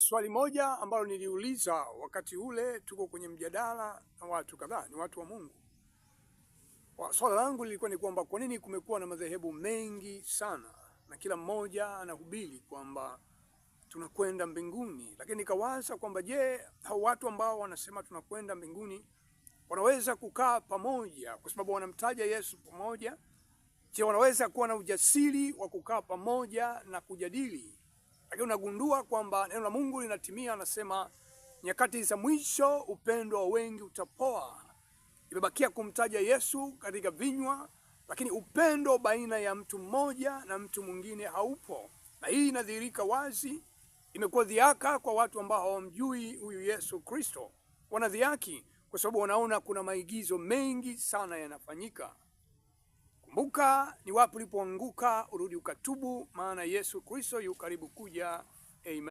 Swali moja ambalo niliuliza wakati ule tuko kwenye mjadala na watu kadhaa, ni watu wa Mungu. Swali langu lilikuwa ni kwamba kwa nini kumekuwa na madhehebu mengi sana na kila mmoja anahubiri kwamba tunakwenda mbinguni, lakini nikawaza kwamba je, hao watu ambao wanasema tunakwenda mbinguni wanaweza kukaa pamoja kwa sababu wanamtaja Yesu pamoja? Je, wanaweza kuwa na ujasiri wa kukaa pamoja na kujadili? Lakini unagundua kwamba neno la Mungu linatimia, anasema nyakati za mwisho upendo wa wengi utapoa. Imebakia kumtaja Yesu katika vinywa, lakini upendo baina ya mtu mmoja na mtu mwingine haupo. Na hii inadhihirika wazi, imekuwa dhihaka kwa watu ambao hawamjui huyu Yesu Kristo. Wanadhihaki kwa sababu wanaona kuna maigizo mengi sana yanafanyika. Kumbuka ni wapi ulipoanguka, urudi ukatubu, maana Yesu Kristo yu karibu kuja. Amen.